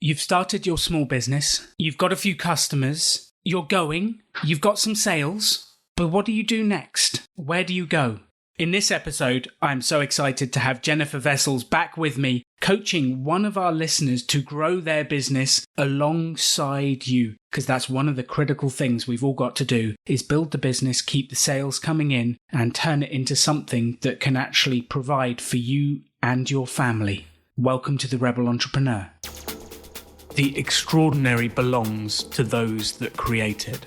You've started your small business, you've got a few customers, you've got some sales, but what do you do next? Where do you go? In this episode, I'm so excited to have Jennifer Vessels back with me, coaching one of our listeners to grow their business alongside you, because that's one of the critical things we've all got to do, is build the business, keep the sales coming in, and turn it into something that can actually provide for you and your family. Welcome to the Rebel Entrepreneur. The extraordinary belongs to those that create it.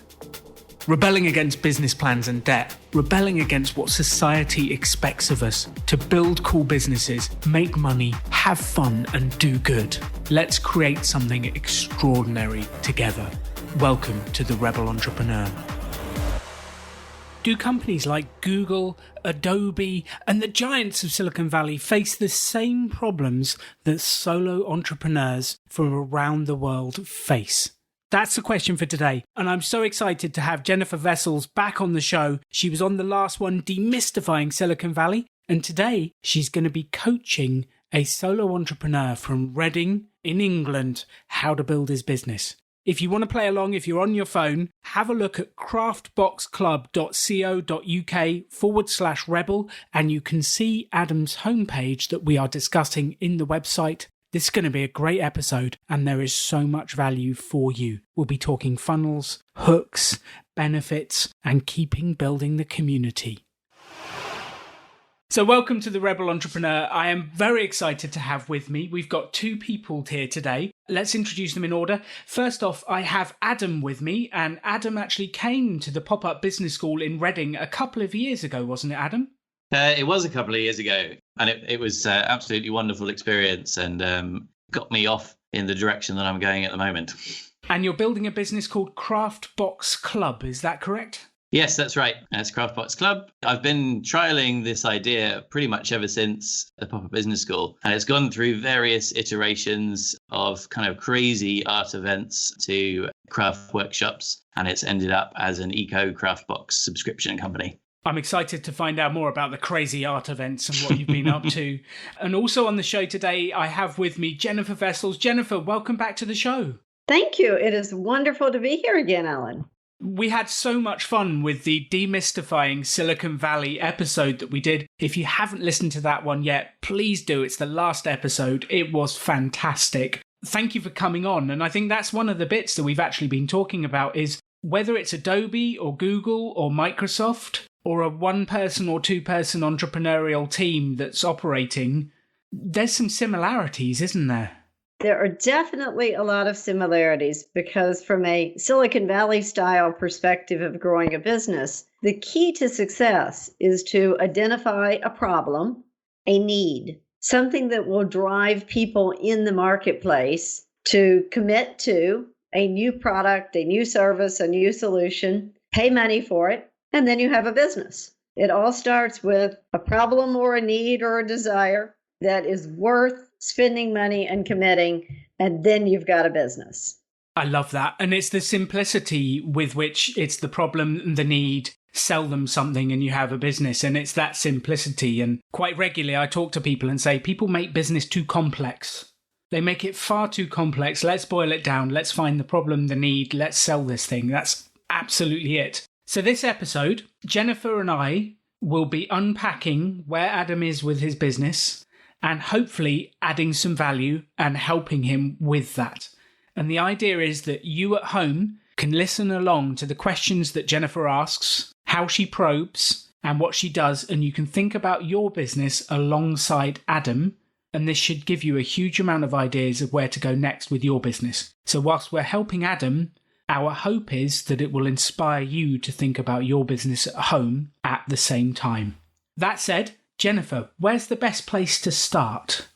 Rebelling against business plans and debt, rebelling against what society expects of us to build cool businesses, make money, have fun, and do good. Let's create something extraordinary together. Welcome to the Rebel Entrepreneur. Do companies like Google, Adobe, and the giants of Silicon Valley face the same problems that solo entrepreneurs from around the world face? That's the question for today, and I'm so excited to have Jennifer Vessels back on the show. She was on the last one, demystifying Silicon Valley, and today she's going to be coaching a solo entrepreneur from Reading in England how to build his business. If you want to play along, if you're on your phone, have a look at craftboxclub.co.uk/rebel, and you can see Adam's homepage that we are discussing in the website. This is going to be a great episode, and there is so much value for you. We'll be talking funnels, hooks, benefits, and keeping building the community. So welcome to the Rebel Entrepreneur. I am very excited to have with me. We've got two people here today. Let's introduce them in order. First off, I have Adam with me, and Adam actually came to the Pop-Up Business School in Reading a couple of years ago, wasn't it, Adam? It was a couple of years ago, and it was absolutely wonderful experience and got me off in the direction that I'm going at the moment. And you're building a business called Craftbox Club, is that correct? Yes, that's right. It's Craftbox Club. I've been trialing this idea pretty much ever since the Pop-Up Business School, and it's gone through various iterations of kind of crazy art events to craft workshops, and it's ended up as an eco Craftbox subscription company. I'm excited to find out more about the crazy art events and what you've been up to. And also on the show today, I have with me Jennifer Vessels. Jennifer, welcome back to the show. Thank you. It is wonderful to be here again, Alan. We had so much fun with the demystifying Silicon Valley episode that we did. If you haven't listened to that one yet, please do. It's the last episode. It was fantastic. Thank you for coming on. And I think that's one of the bits that we've actually been talking about is whether it's Adobe or Google or Microsoft or a one-person or two-person entrepreneurial team that's operating, there's some similarities, isn't there? There are definitely a lot of similarities because from a Silicon Valley style perspective of growing a business, the key to success is to identify a problem, a need, something that will drive people in the marketplace to commit to a new product, a new service, a new solution, pay money for it, and then you have a business. It all starts with a problem or a need or a desire that is worth spending money and committing, and then you've got a business. I love that. And it's the simplicity with which it's the problem and the need, sell them something and you have a business. And it's that simplicity. And quite regularly, I talk to people and say, people make business too complex. They make it far too complex. Let's boil it down. Let's find the problem, the need. Let's sell this thing. That's absolutely it. So this episode, Jennifer and I will be unpacking where Adam is with his business and hopefully adding some value and helping him with that. And the idea is that you at home can listen along to the questions that Jennifer asks, how she probes, and what she does, and you can think about your business alongside Adam, and this should give you a huge amount of ideas of where to go next with your business. So whilst we're helping Adam, our hope is that it will inspire you to think about your business at home at the same time. That said, Jennifer, where's the best place to start?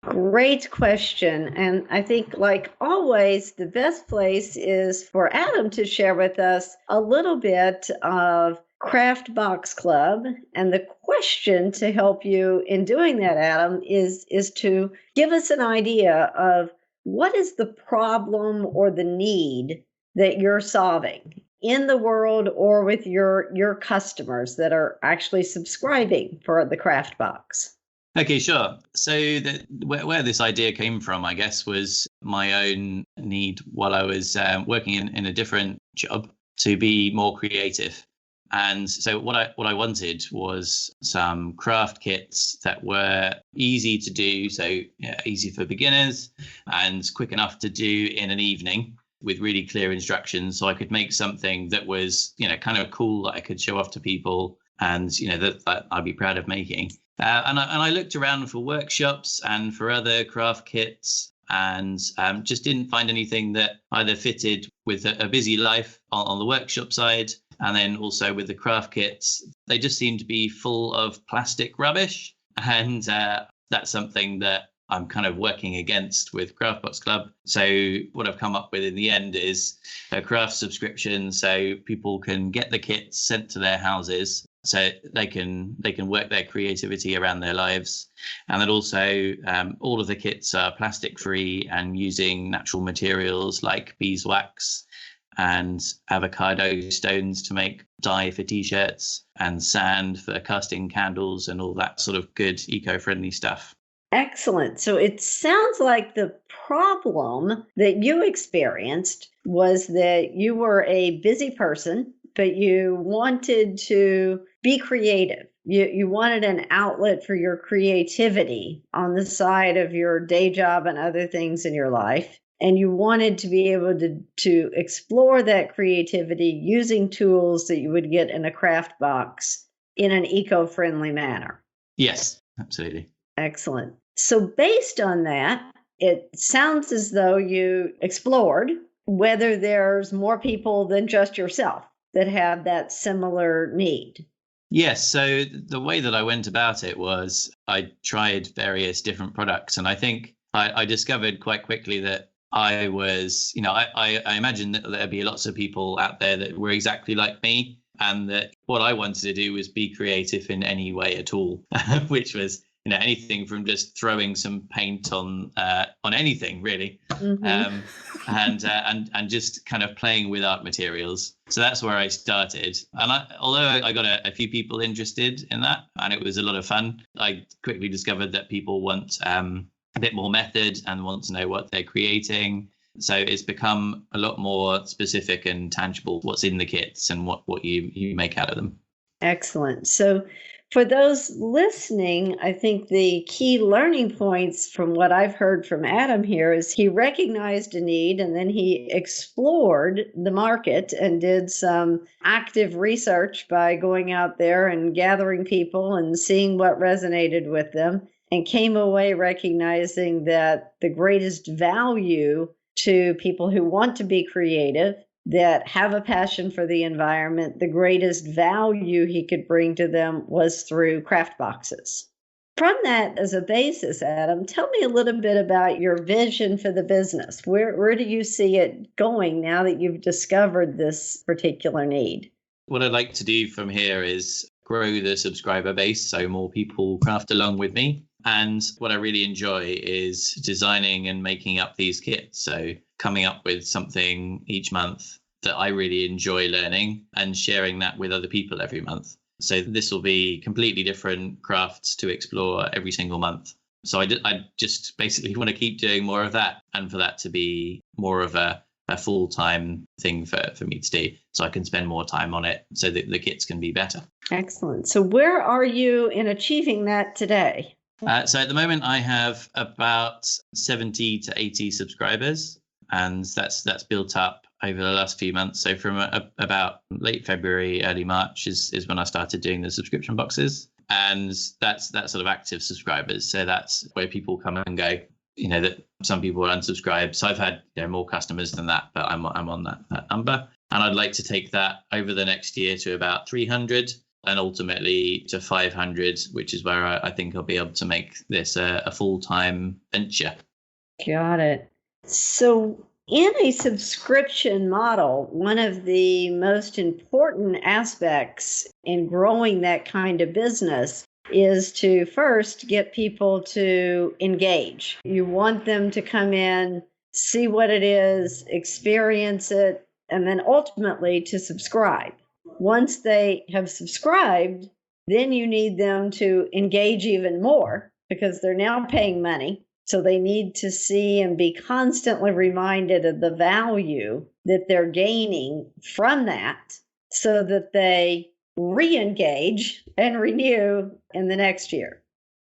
Great question. And I think, like always, the best place is for Adam to share with us a little bit of Craftbox Club. And the question to help you in doing that, Adam, is to give us an idea of what is the problem or the need that you're solving in the world or with your customers that are actually subscribing for the Craftbox. Okay, sure. So where this idea came from, I guess, was my own need while I was working in a different job to be more creative. And so what I wanted was some craft kits that were easy to do, so easy for beginners and quick enough to do in an evening with really clear instructions, so I could make something that was, kind of cool that I could show off to people, and that I'd be proud of making. And I looked around for workshops and for other craft kits, and just didn't find anything that either fitted with a busy life on the workshop side. And then also with the craft kits, they just seem to be full of plastic rubbish. And that's something that I'm kind of working against with Craftbox Club. So what I've come up with in the end is a craft subscription, so people can get the kits sent to their houses, so they can work their creativity around their lives. And then also all of the kits are plastic free and using natural materials like beeswax and avocado stones to make dye for t-shirts, and sand for casting candles, and all that sort of good eco-friendly stuff. Excellent. So it sounds like the problem that you experienced was that you were a busy person, but you wanted to be creative. You wanted an outlet for your creativity on the side of your day job and other things in your life. And you wanted to be able to explore that creativity using tools that you would get in a craft box in an eco-friendly manner. Yes, absolutely. Excellent. So based on that, it sounds as though you explored whether there's more people than just yourself that have that similar need. Yes. So the way that I went about it was I tried various different products. And I think I discovered quite quickly that I was, I imagine that there'd be lots of people out there that were exactly like me, and that what I wanted to do was be creative in any way at all, which was, anything from just throwing some paint on anything really, mm-hmm. and just kind of playing with art materials. So that's where I started. And although I got a few people interested in that, and it was a lot of fun, I quickly discovered that people want a bit more method and want to know what they're creating. So it's become a lot more specific and tangible what's in the kits and what you make out of them. Excellent. So for those listening, I think the key learning points from what I've heard from Adam here is he recognized a need, and then he explored the market and did some active research by going out there and gathering people and seeing what resonated with them, and came away recognizing that the greatest value to people who want to be creative, that have a passion for the environment, the greatest value he could bring to them was through craft boxes. From that as a basis, Adam, tell me a little bit about your vision for the business. Where do you see it going now that you've discovered this particular need? What I'd like to do from here is grow the subscriber base so more people craft along with me. And what I really enjoy is designing and making up these kits. So coming up with something each month that I really enjoy learning and sharing that with other people every month. So this will be completely different crafts to explore every single month. So I just basically want to keep doing more of that, and for that to be more of a full-time thing for me to do, so I can spend more time on it so that the kits can be better. Excellent. So where are you in achieving that today? So at the moment, I have about 70 to 80 subscribers, and that's built up over the last few months. So from about late February, early March is when I started doing the subscription boxes, and that's sort of active subscribers. So that's where people come and go. That some people are unsubscribed. So I've had more customers than that, but I'm on that number, and I'd like to take that over the next year to about 300. And ultimately to 500, which is where I think I'll be able to make this a full-time venture. Got it. So in a subscription model, one of the most important aspects in growing that kind of business is to first get people to engage. You want them to come in, see what it is, experience it, and then ultimately to subscribe. Once they have subscribed, then you need them to engage even more because they're now paying money. So they need to see and be constantly reminded of the value that they're gaining from that so that they re-engage and renew in the next year.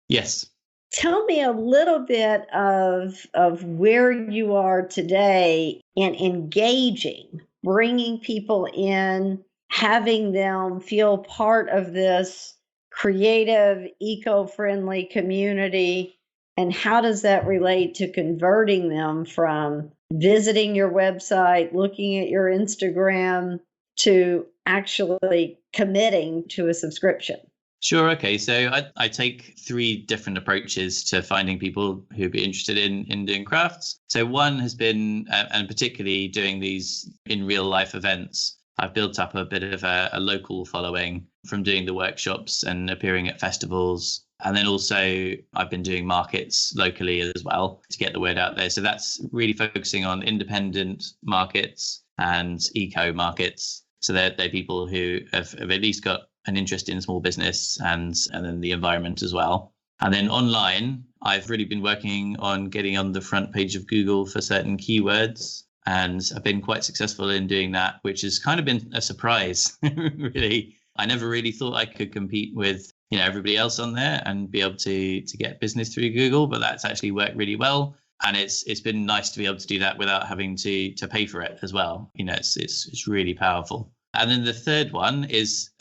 Yes. Tell me a little bit of where you are today in engaging, bringing people in, having them feel part of this creative, eco-friendly community. And how does that relate to converting them from visiting your website, looking at your Instagram, to actually committing to a subscription? Sure. Okay. So I take three different approaches to finding people who'd be interested in doing crafts. So one has been, and particularly doing these in real life events, I've built up a bit of a local following from doing the workshops and appearing at festivals. And then also I've been doing markets locally as well to get the word out there. So that's really focusing on independent markets and eco markets. So they're people who have at least got an interest in small business and then the environment as well. And then online, I've really been working on getting on the front page of Google for certain keywords. And I've been quite successful in doing that, which has kind of been a surprise, really. I never really thought I could compete with everybody else on there and be able to get business through Google, but that's actually worked really well. And it's been nice to be able to do that without having to pay for it as well. It's really powerful. And then the third one is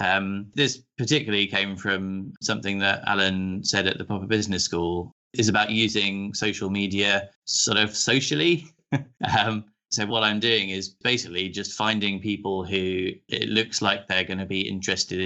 this particularly came from something that Alan said at the Proper Business School, is about using social media sort of socially. So what I'm doing is basically just finding people who it looks like they're going to be interested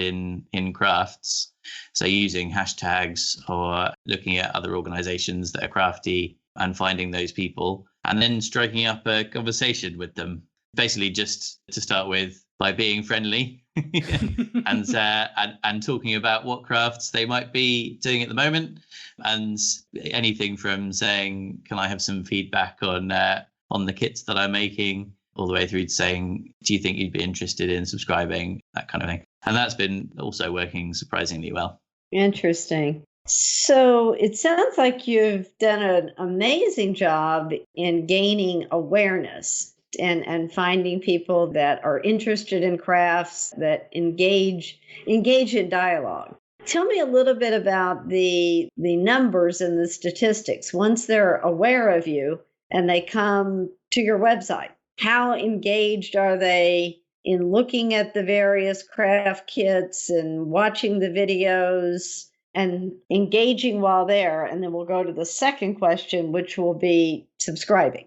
in crafts. So using hashtags or looking at other organizations that are crafty and finding those people and then striking up a conversation with them. Basically just to start with by being friendly and talking about what crafts they might be doing at the moment, and anything from saying, can I have some feedback on the kits that I'm making, all the way through to saying, do you think you'd be interested in subscribing, that kind of thing. And that's been also working surprisingly well. Interesting. So it sounds like you've done an amazing job in gaining awareness and finding people that are interested in crafts, that engage in dialogue. Tell me a little bit about the numbers and the statistics. Once they're aware of you and they come to your website, how engaged are they in looking at the various craft kits and watching the videos and engaging while there? And then we'll go to the second question, which will be subscribing.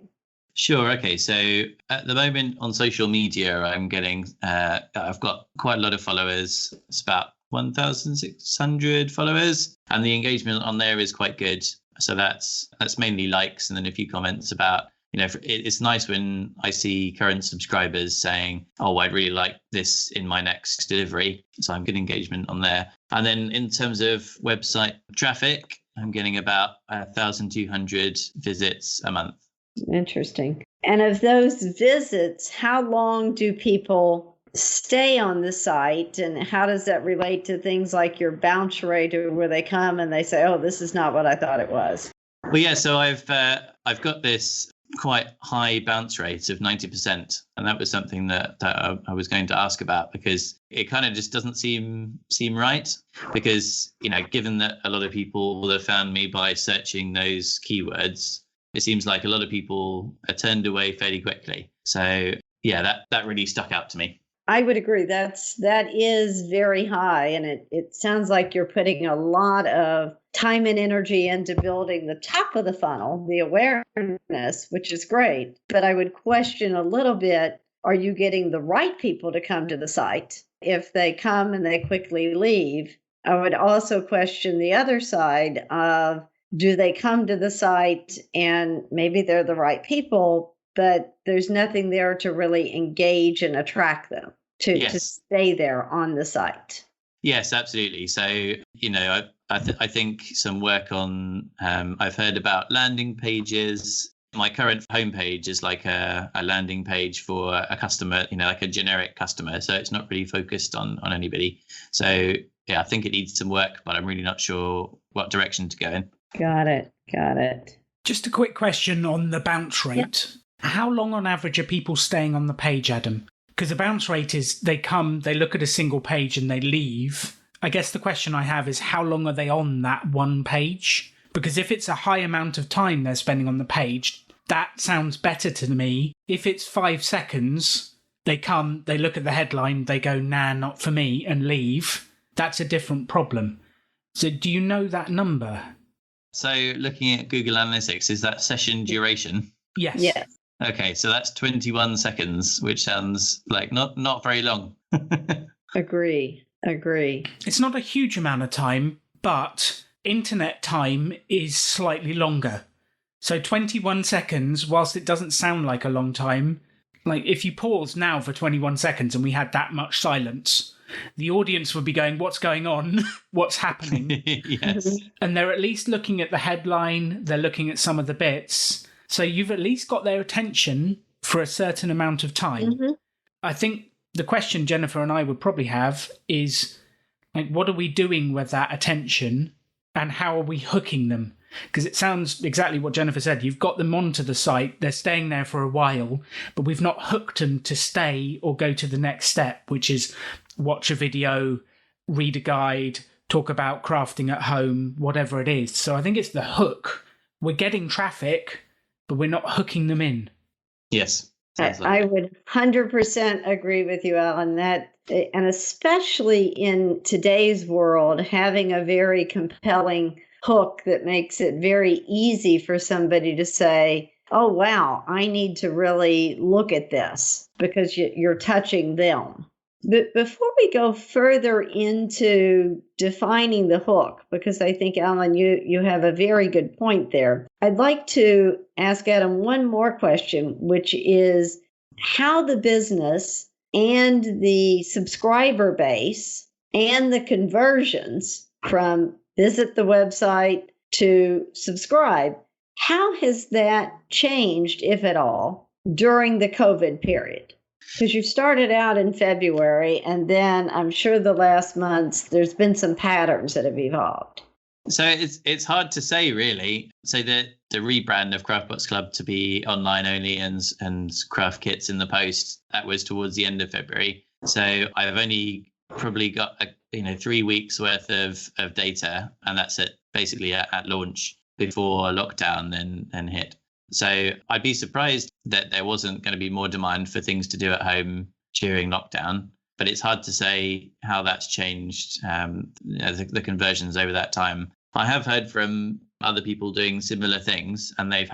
Sure. Okay. So at the moment on social media, I'm getting, I've got quite a lot of followers. It's about 1,600 followers, and the engagement on there is quite good. So that's mainly likes and then a few comments about, it's nice when I see current subscribers saying, oh, I'd really like this in my next delivery. So I'm getting engagement on there. And then in terms of website traffic, I'm getting about 1,200 visits a month. Interesting. And of those visits, how long do people stay on the site, and how does that relate to things like your bounce rate, where they come and they say, oh, this is not what I thought it was? Well, yeah, so I've got this quite high bounce rate of 90%. And that was something that I was going to ask about, because it kind of just doesn't seem right. Because, given that a lot of people will have found me by searching those keywords, it seems like a lot of people are turned away fairly quickly. So yeah, that really stuck out to me. I would agree. That is very high. And it sounds like you're putting a lot of time and energy into building the top of the funnel, the awareness, which is great. But I would question a little bit, are you getting the right people to come to the site? If they come and they quickly leave, I would also question the other side of, do they come to the site and maybe they're the right people, but there's nothing there to really engage and attract them to stay there on the site? Yes, absolutely. So, I think some work on, I've heard about landing pages. My current homepage is like a landing page for a customer, like a generic customer. So it's not really focused on anybody. So yeah, I think it needs some work, but I'm really not sure what direction to go in. Got it. Just a quick question on the bounce rate. Yeah. How long on average are people staying on the page, Adam? Because the bounce rate is they come, they look at a single page and they leave. I guess the question I have is how long are they on that one page? Because if it's a high amount of time they're spending on the page, that sounds better to me. If it's 5 seconds, they come, they look at the headline, they go, nah, not for me, and leave. That's a different problem. So do you know that number? So looking at Google Analytics, is that session duration? Yes. Yes. Okay, so that's 21 seconds, which sounds like not very long. Agree. It's not a huge amount of time, but internet time is slightly longer. So 21 seconds, whilst it doesn't sound like a long time, like if you pause now for 21 seconds and we had that much silence, the audience would be going, what's going on? What's happening? Yes. And they're at least looking at the headline, they're looking at some of the bits. So you've at least got their attention for a certain amount of time. Mm-hmm. I think the question Jennifer and I would probably have is, like, what are we doing with that attention and how are we hooking them? Because it sounds exactly what Jennifer said. You've got them onto the site, they're staying there for a while, but we've not hooked them to stay or go to the next step, which is watch a video, read a guide, talk about crafting at home, whatever it is. So I think it's the hook. We're getting traffic, but we're not hooking them in. Yes. I would 100% agree with you, Alan, that, and especially in today's world, having a very compelling hook that makes it very easy for somebody to say, oh, wow, I need to really look at this because you're touching them. But before we go further into defining the hook, because I think, Alan, you have a very good point there, I'd like to ask Adam one more question, which is how the business and the subscriber base and the conversions from visit the website to subscribe, how has that changed, if at all, during the COVID period? Because you started out in February, and then I'm sure the last months, there's been some patterns that have evolved. So it's hard to say, really. So the rebrand of CraftBox Club to be online only and craft kits in the post, that was towards the end of February. So I've only probably got 3 weeks worth of data, and that's basically at launch before lockdown then hit. So I'd be surprised that there wasn't going to be more demand for things to do at home during lockdown, but it's hard to say how that's changed the conversions over that time. I have heard from other people doing similar things, and they've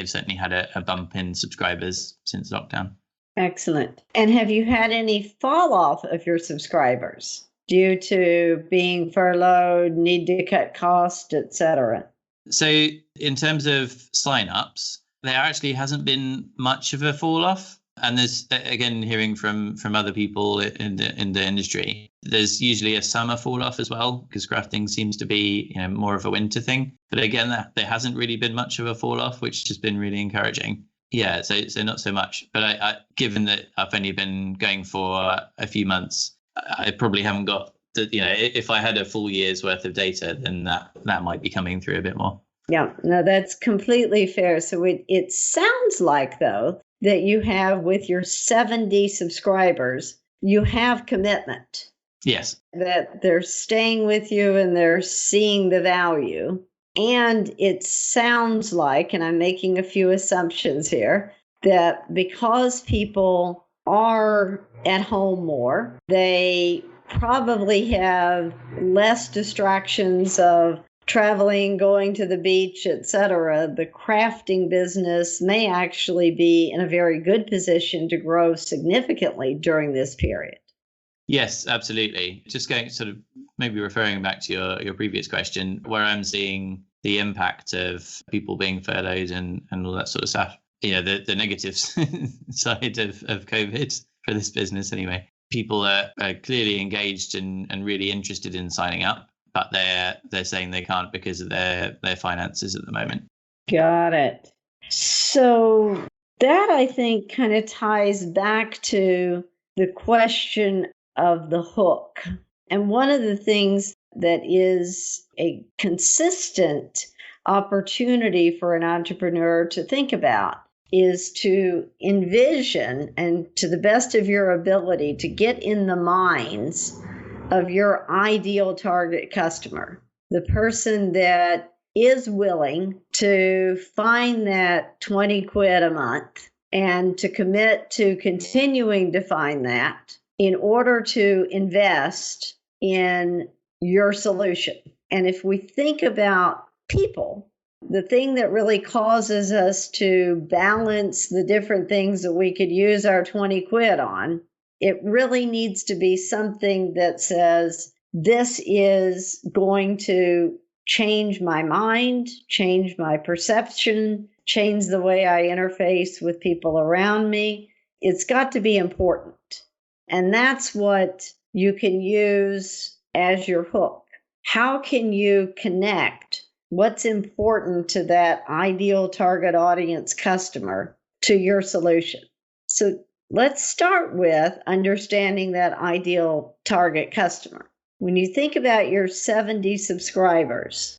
certainly had a bump in subscribers since lockdown. Excellent. And have you had any fall off of your subscribers due to being furloughed, need to cut costs, etc.? So in terms of signups, there actually hasn't been much of a fall off. And there's, again, hearing from other people in the industry, there's usually a summer fall off as well, because crafting seems to be more of a winter thing. But again, there hasn't really been much of a fall off, which has been really encouraging. Yeah, so not so much. But I given that I've only been going for a few months, I probably haven't got if I had a full year's worth of data, then that might be coming through a bit more. Yeah, no, that's completely fair. So it sounds like, though, that you have, with your 70 subscribers, you have commitment. Yes. That they're staying with you and they're seeing the value. And it sounds like, and I'm making a few assumptions here, that because people are at home more, they probably have less distractions of traveling, going to the beach, etc. The crafting business may actually be in a very good position to grow significantly during this period. Yes, absolutely. Just going sort of maybe referring back to your previous question, where I'm seeing the impact of people being furloughed and all that sort of stuff. The negative side of COVID for this business anyway. People are clearly engaged and really interested in signing up, but they're saying they can't because of their finances at the moment. Got it. So that, I think, kind of ties back to the question of the hook. And one of the things that is a consistent opportunity for an entrepreneur to think about is to envision and to the best of your ability to get in the minds of your ideal target customer, the person that is willing to find that 20 quid a month and to commit to continuing to find that in order to invest in your solution. And if we think about people, the thing that really causes us to balance the different things that we could use our 20 quid on, it really needs to be something that says, this is going to change my mind, change my perception, change the way I interface with people around me. It's got to be important. And that's what you can use as your hook. How can you connect what's important to that ideal target audience customer to your solution? So let's start with understanding that ideal target customer. When you think about your 70 subscribers,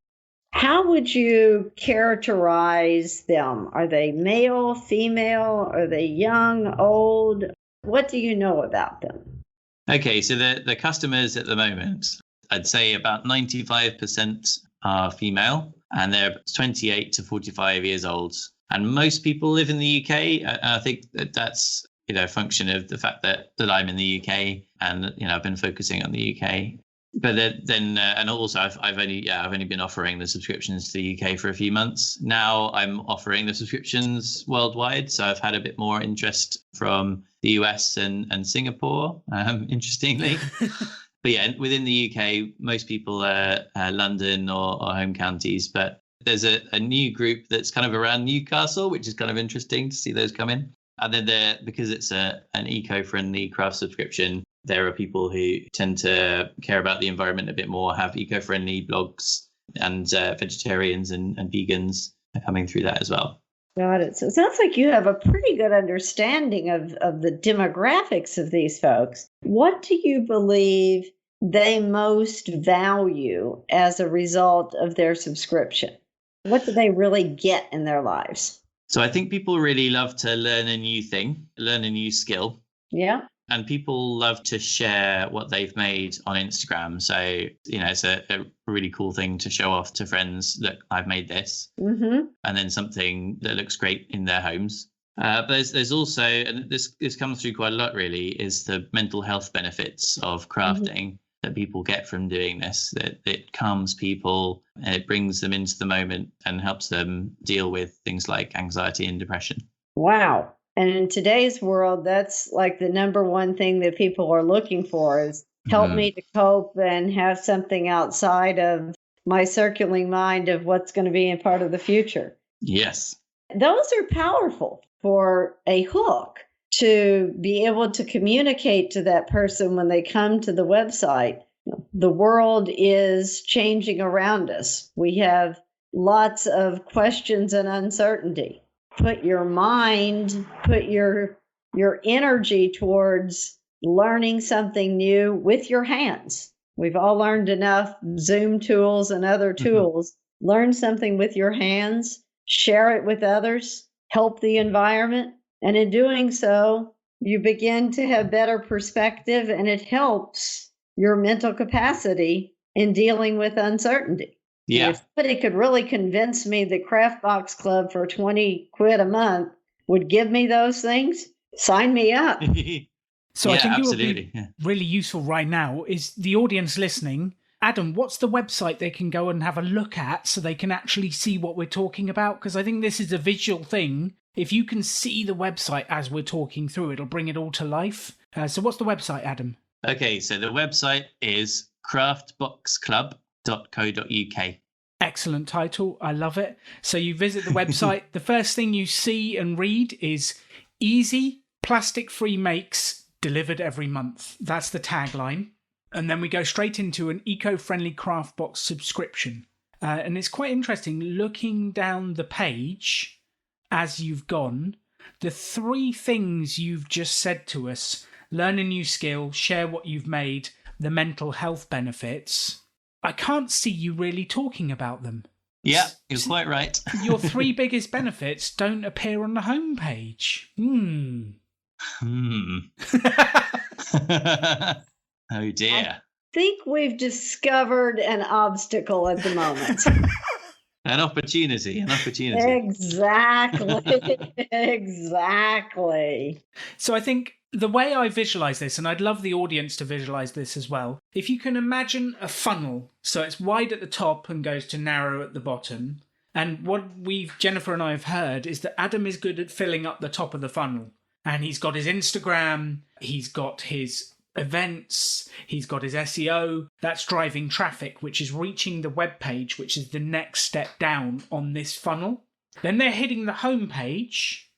how would you characterize them? Are they male, female? Are they young, old? What do you know about them? Okay, so the customers at the moment, I'd say about 95% are female, and they're 28 to 45 years old. And most people live in the UK. And I think that's a function of the fact that I'm in the UK, and I've been focusing on the UK. But then and also I've only been offering the subscriptions to the UK for a few months. Now I'm offering the subscriptions worldwide, so I've had a bit more interest from the US and Singapore, interestingly. But yeah, within the UK, most people are London or home counties. But there's a new group that's kind of around Newcastle, which is kind of interesting to see those come in. And then because it's an eco-friendly craft subscription, there are people who tend to care about the environment a bit more, have eco-friendly blogs, and vegetarians and vegans are coming through that as well. Got it. So it sounds like you have a pretty good understanding of the demographics of these folks. What do you believe they most value as a result of their subscription? What do they really get in their lives? So I think people really love to learn a new thing, learn a new skill. Yeah. And people love to share what they've made on Instagram. So, it's a really cool thing to show off to friends, look, I've made this. Mm-hmm. And then something that looks great in their homes. But there's also, and this comes through quite a lot really, is the mental health benefits of crafting that people get from doing this. That it calms people and it brings them into the moment and helps them deal with things like anxiety and depression. Wow. And in today's world, that's like the number one thing that people are looking for is help me to cope and have something outside of my circling mind of what's going to be a part of the future. Yes. Those are powerful for a hook to be able to communicate to that person when they come to the website. The world is changing around us. We have lots of questions and uncertainty. Put your mind, put your energy towards learning something new with your hands. We've all learned enough Zoom tools and other tools. Learn something with your hands, share it with others, help the environment. And in doing so, you begin to have better perspective, and it helps your mental capacity in dealing with uncertainty. Yeah. If somebody could really convince me that Craft Box Club for 20 quid a month would give me those things, sign me up. So I think it would be really useful right now is the audience listening. Adam, what's the website they can go and have a look at so they can actually see what we're talking about? Because I think this is a visual thing. If you can see the website as we're talking through, it'll bring it all to life. So what's the website, Adam? Okay, so the website is craftboxclub.co.uk. Excellent title. I love it. So you visit the website. The first thing you see and read is easy, plastic-free makes delivered every month. That's the tagline. And then we go straight into an eco-friendly craft box subscription. And it's quite interesting looking down the page as you've gone. The three things you've just said to us, learn a new skill, share what you've made, the mental health benefits, I can't see you really talking about them. Yeah, you're quite right. Your 3 biggest benefits don't appear on the homepage. Oh dear. Think we've discovered an obstacle at the moment. An opportunity. Exactly. Exactly. So I think the way I visualize this, and I'd love the audience to visualize this as well, if you can imagine a funnel, so it's wide at the top and goes to narrow at the bottom. And what Jennifer and I have heard is that Adam is good at filling up the top of the funnel. And he's got his Instagram, he's got his events, he's got his SEO. That's driving traffic, which is reaching the web page, which is the next step down on this funnel. Then they're hitting the home page,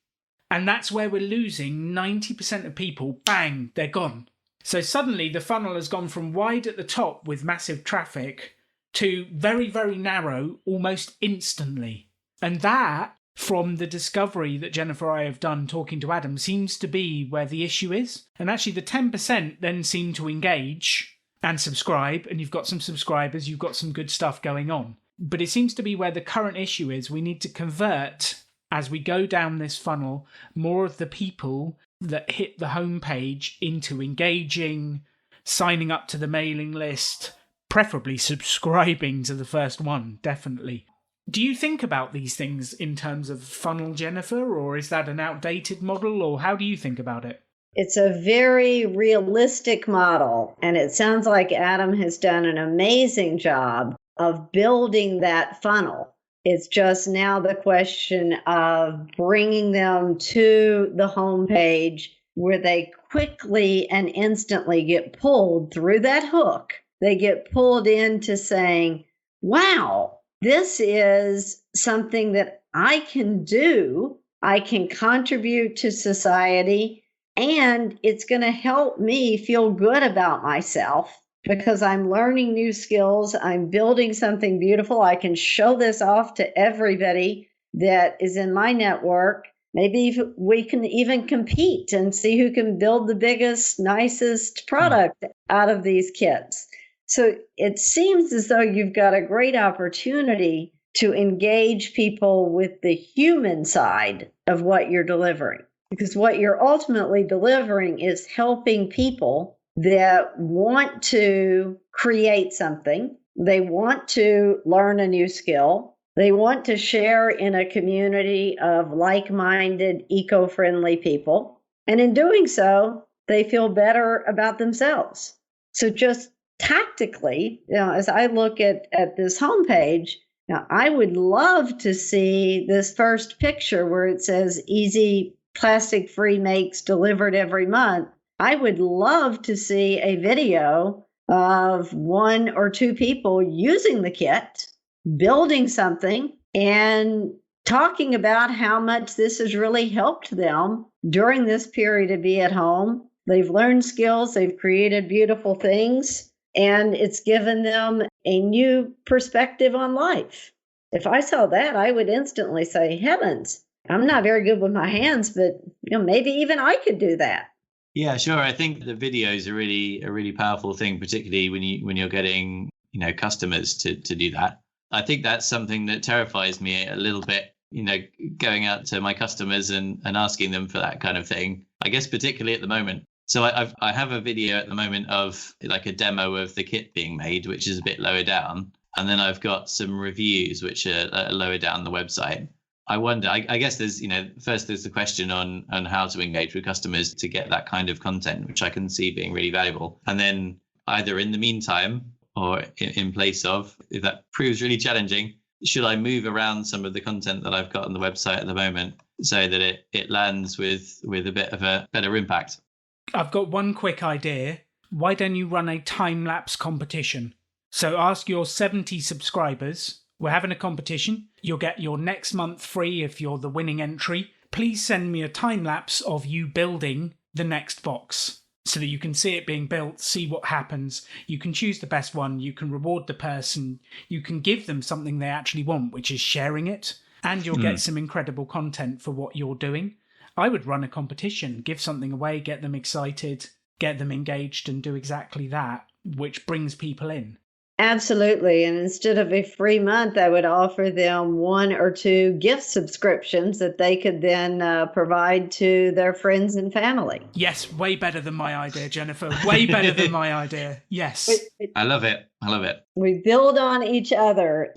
and that's where we're losing 90% of people. Bang, they're gone. So suddenly the funnel has gone from wide at the top with massive traffic to very, very narrow almost instantly. And that, from the discovery that Jennifer and I have done talking to Adam, seems to be where the issue is. And actually the 10% then seem to engage and subscribe, and you've got some subscribers, you've got some good stuff going on. But it seems to be where the current issue is. We need to convert, as we go down this funnel, more of the people that hit the homepage into engaging, signing up to the mailing list, preferably subscribing to the first one, definitely. Do you think about these things in terms of funnel, Jennifer, or is that an outdated model, or how do you think about it? It's a very realistic model, and it sounds like Adam has done an amazing job of building that funnel. It's just now the question of bringing them to the homepage where they quickly and instantly get pulled through that hook. They get pulled into saying, wow, this is something that I can do. I can contribute to society, and it's going to help me feel good about myself because I'm learning new skills. I'm building something beautiful. I can show this off to everybody that is in my network. Maybe we can even compete and see who can build the biggest, nicest product out of these kits. So it seems as though you've got a great opportunity to engage people with the human side of what you're delivering. Because what you're ultimately delivering is helping people that want to create something. They want to learn a new skill. They want to share in a community of like-minded, eco-friendly people. And in doing so, they feel better about themselves. So just tactically, as I look at this homepage, now I would love to see this first picture where it says easy plastic-free makes delivered every month. I would love to see a video of 1 or 2 people using the kit, building something, and talking about how much this has really helped them during this period to be at home. They've learned skills, they've created beautiful things, and it's given them a new perspective on life. If I saw that, I would instantly say, heavens, I'm not very good with my hands, but maybe even I could do that. Yeah, sure. I think the video is a really powerful thing, particularly when you're getting customers to do that. I think that's something that terrifies me a little bit. Going out to my customers and asking them for that kind of thing. I guess particularly at the moment. So I have a video at the moment of like a demo of the kit being made, which is a bit lower down, and then I've got some reviews which are lower down the website. I wonder, I guess there's, first there's the question on how to engage with customers to get that kind of content, which I can see being really valuable. And then either in the meantime or in place of, if that proves really challenging, should I move around some of the content that I've got on the website at the moment so that it lands with a bit of a better impact? I've got one quick idea. Why don't you run a time-lapse competition? So ask your 70 subscribers. We're having a competition. You'll get your next month free if you're the winning entry. Please send me a time-lapse of you building the next box so that you can see it being built, see what happens. You can choose the best one. You can reward the person. You can give them something they actually want, which is sharing it. And you'll get some incredible content for what you're doing. I would run a competition, give something away, get them excited, get them engaged, and do exactly that, which brings people in. Absolutely. And instead of a free month, I would offer them 1 or 2 gift subscriptions that they could then provide to their friends and family. Yes, way better than my idea, Jennifer. Way better than my idea. Yes. I love it. I love it. We build on each other,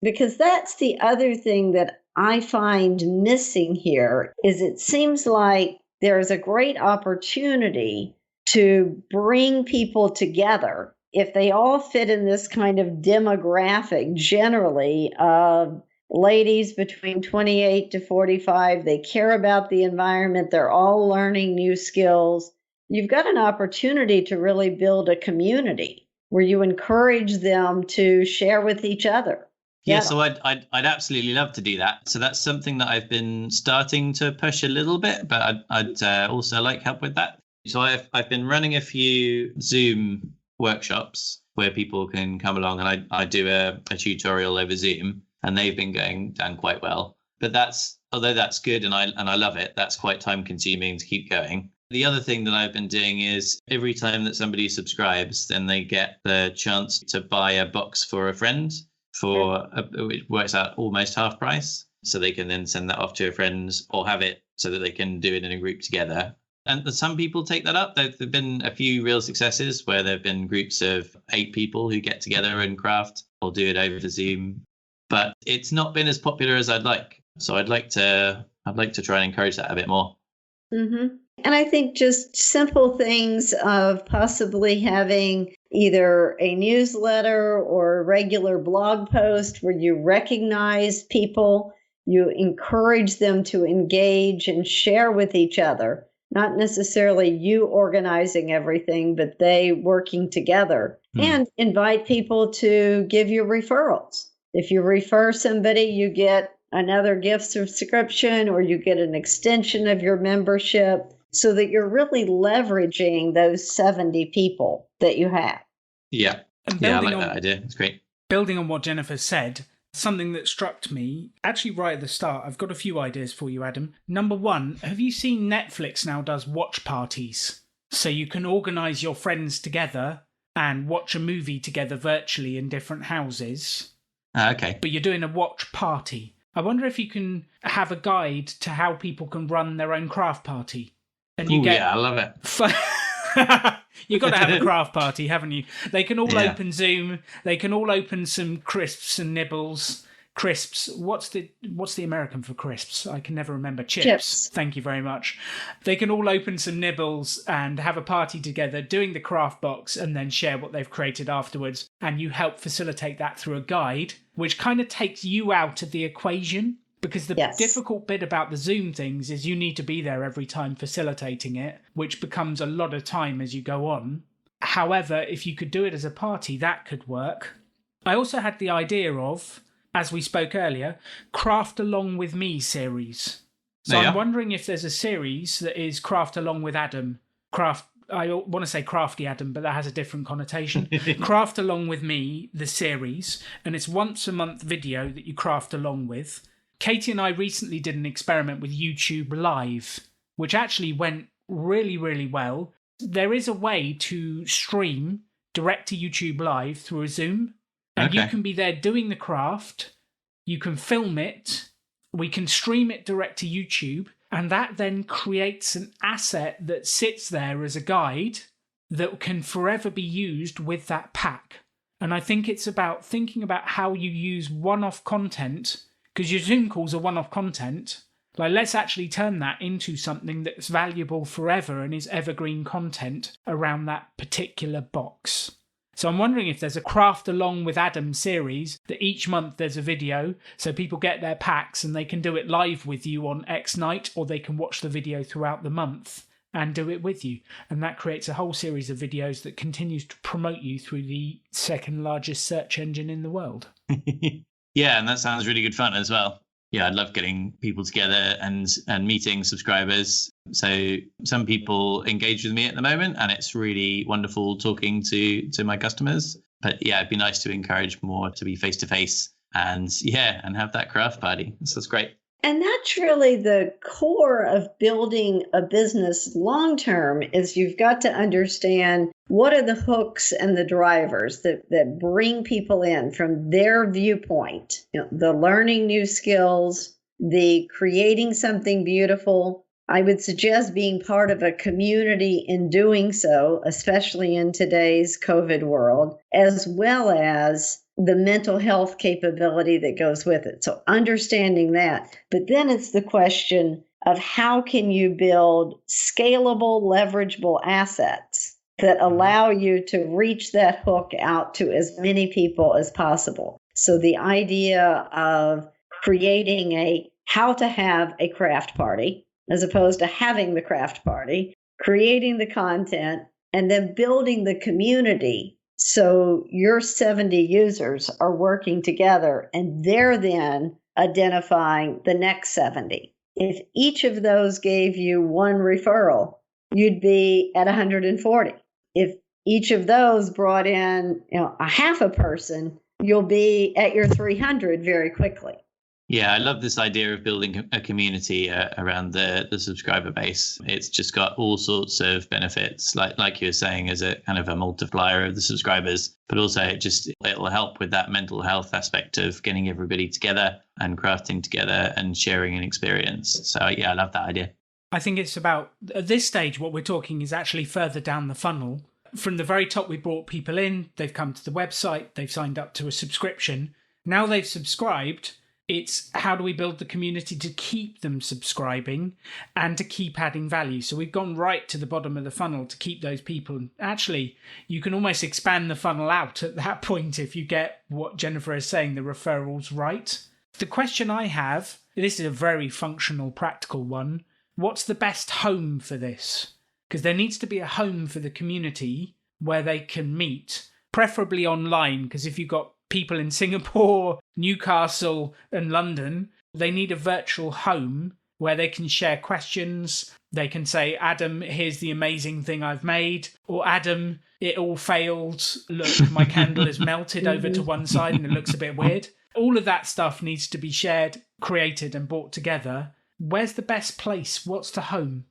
because that's the other thing that I find missing here is it seems like there's a great opportunity to bring people together if they all fit in this kind of demographic generally of ladies between 28 to 45. They care about the environment. They're all learning new skills. You've got an opportunity to really build a community where you encourage them to share with each other. Yeah, so I'd absolutely love to do that. So that's something that I've been starting to push a little bit, but I'd also like help with that. So I've been running a few Zoom workshops where people can come along, and I do a tutorial over Zoom, and they've been going down quite well. But although that's good and I love it, that's quite time consuming to keep going. The other thing that I've been doing is every time that somebody subscribes, then they get the chance to buy a box for a friend it works out almost half price. So they can then send that off to a friend or have it so that they can do it in a group together. And some people take that up. There've been a few real successes where there have been groups of 8 people who get together and craft or do it over Zoom. But it's not been as popular as I'd like. So I'd like to try and encourage that a bit more. Mm-hmm. And I think just simple things of possibly having either a newsletter or a regular blog post where you recognize people, you encourage them to engage and share with each other. Not necessarily you organizing everything, but they working together. And invite people to give you referrals. If you refer somebody, you get another gift subscription or you get an extension of your membership so that you're really leveraging those 70 people that you have. Yeah. I like that idea. It's great. Building on what Jennifer said, something that struck me, actually right at the start, I've got a few ideas for you, Adam. Number 1, have you seen Netflix now does watch parties? So you can organise your friends together and watch a movie together virtually in different houses. Okay. But you're doing a watch party. I wonder if you can have a guide to how people can run their own craft party. And you get I love it. You've got to have a craft party, haven't you? They can all open Zoom. They can all open some crisps and nibbles. Crisps. What's the American for crisps? I can never remember. Chips. Thank you very much. They can all open some nibbles and have a party together, doing the craft box, and then share what they've created afterwards. And you help facilitate that through a guide, which kind of takes you out of the equation. Because the difficult bit about the Zoom things is you need to be there every time facilitating it, which becomes a lot of time as you go on. However, if you could do it as a party, that could work. I also had the idea of, as we spoke earlier, Craft Along With Me series. So I'm wondering if there's a series that is Craft Along With Adam. I want to say Crafty Adam, but that has a different connotation. Craft Along With Me, the series, and it's once a month video that you craft along with. Katie and I recently did an experiment with YouTube Live, which actually went really, really well. There is a way to stream direct to YouTube Live through a Zoom, and you can be there doing the craft. You can film it. We can stream it direct to YouTube, and that then creates an asset that sits there as a guide that can forever be used with that pack. And I think it's about thinking about how you use one-off content, because your Zoom calls are one-off content. Like, let's actually turn that into something that's valuable forever and is evergreen content around that particular box. So I'm wondering if there's a Craft Along With Adam series that each month there's a video, so people get their packs and they can do it live with you on X night, or they can watch the video throughout the month and do it with you. And that creates a whole series of videos that continues to promote you through the second largest search engine in the world. Yeah, and that sounds really good fun as well. Yeah, I'd love getting people together and meeting subscribers. So some people engage with me at the moment, and it's really wonderful talking to my customers. But yeah, it'd be nice to encourage more to be face-to-face and have that craft party. So that's great. And that's really the core of building a business long term is you've got to understand what are the hooks and the drivers that bring people in from their viewpoint. The learning new skills, the creating something beautiful. I would suggest being part of a community in doing so, especially in today's COVID world, as well as the mental health capability that goes with it. So understanding that. But then it's the question of how can you build scalable, leverageable assets that allow you to reach that hook out to as many people as possible. So the idea of creating how to have a craft party, as opposed to having the craft party, creating the content, and then building the community. So your 70 users are working together and they're then identifying the next 70. If each of those gave you one referral, you'd be at 140. If each of those brought in, a half a person, you'll be at your 300 very quickly. Yeah, I love this idea of building a community around the subscriber base. It's just got all sorts of benefits, like you were saying, as a kind of a multiplier of the subscribers, but also it'll help with that mental health aspect of getting everybody together and crafting together and sharing an experience. So yeah, I love that idea. I think it's about, at this stage, what we're talking is actually further down the funnel. From the very top, we brought people in, they've come to the website, they've signed up to a subscription. Now they've subscribed. It's how do we build the community to keep them subscribing and to keep adding value. So we've gone right to the bottom of the funnel to keep those people. And actually, you can almost expand the funnel out at that point if you get what Jennifer is saying, the referrals right. The question I have, this is a very functional, practical one. What's the best home for this? Because there needs to be a home for the community where they can meet, preferably online, because if you've got people in Singapore, Newcastle, and London, they need a virtual home where they can share questions. They can say, Adam, here's the amazing thing I've made. Or Adam, it all failed. Look, my candle is melted over to one side and it looks a bit weird. All of that stuff needs to be shared, created, and brought together. Where's the best place? What's the home?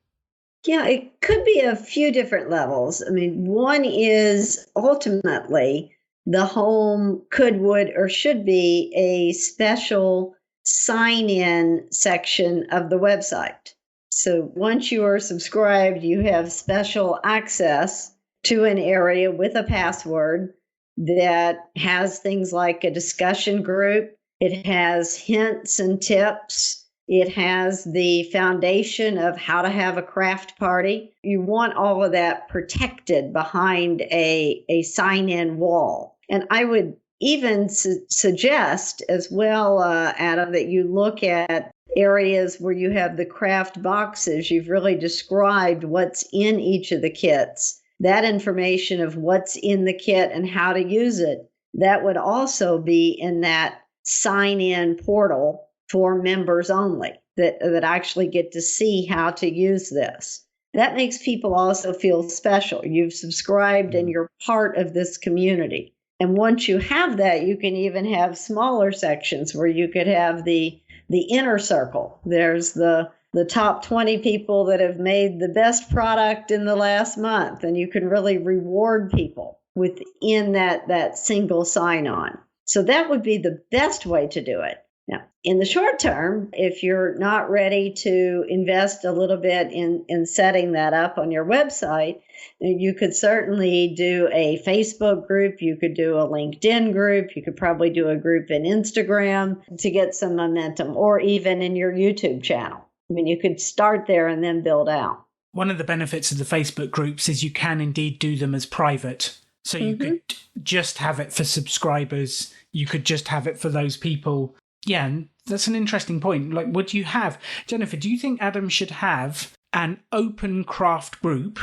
Yeah, it could be a few different levels. I mean, one is ultimately the home would, or should be a special sign-in section of the website. So once you are subscribed, you have special access to an area with a password that has things like a discussion group. It has hints and tips. It has the foundation of how to have a craft party. You want all of that protected behind a sign-in wall. And I would even suggest as well, Adam, that you look at areas where you have the craft boxes. You've really described what's in each of the kits. That information of what's in the kit and how to use it, that would also be in that sign-in portal for members only that actually get to see how to use this. That makes people also feel special. You've subscribed and you're part of this community. And once you have that, you can even have smaller sections where you could have the inner circle. There's the top 20 people that have made the best product in the last month, and you can really reward people within that single sign-on. So that would be the best way to do it. Now, in the short term, if you're not ready to invest a little bit in setting that up on your website, you could certainly do a Facebook group. You could do a LinkedIn group. You could probably do a group in Instagram to get some momentum, or even in your YouTube channel. I mean, you could start there and then build out. One of the benefits of the Facebook groups is you can indeed do them as private. So you could just have it for subscribers. You could just have it for those people. Yeah, and that's an interesting point. Like, what do you have? Jennifer, do you think Adam should have an open craft group,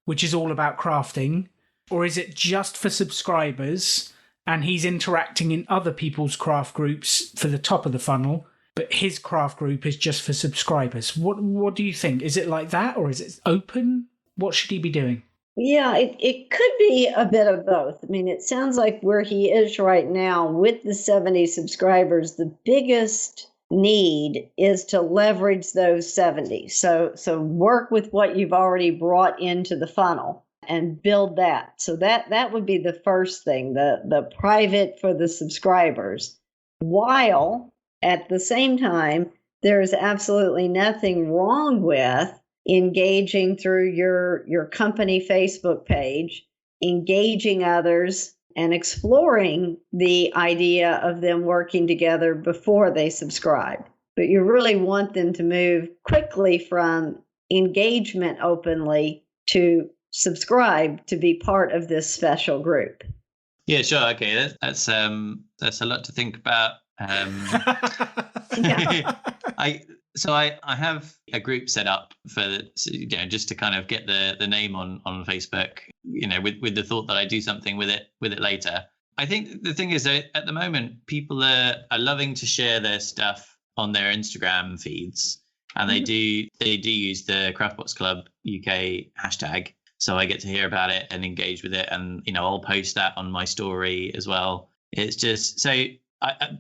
which is all about crafting, or is it just for subscribers and he's interacting in other people's craft groups for the top of the funnel, but his craft group is just for subscribers? What do you think? Is it like that, or is it open? What should he be doing? Yeah, it could be a bit of both. I mean, it sounds like where he is right now with the 70 subscribers, the biggest need is to leverage those 70. So work with what you've already brought into the funnel and build that. So that would be the first thing, the private for the subscribers. While at the same time, there's absolutely nothing wrong with engaging through your company Facebook page, engaging others, and exploring the idea of them working together before they subscribe. But you really want them to move quickly from engagement openly to subscribe to be part of this special group. Yeah, sure. Okay, that's a lot to think about. Yeah. I have a group set up for just to kind of get the name on Facebook, with the thought that I do something with it later. I think the thing is that at the moment people are loving to share their stuff on their Instagram feeds, and they do use the Craftbox Club UK hashtag. So I get to hear about it and engage with it, and I'll post that on my story as well. It's just so.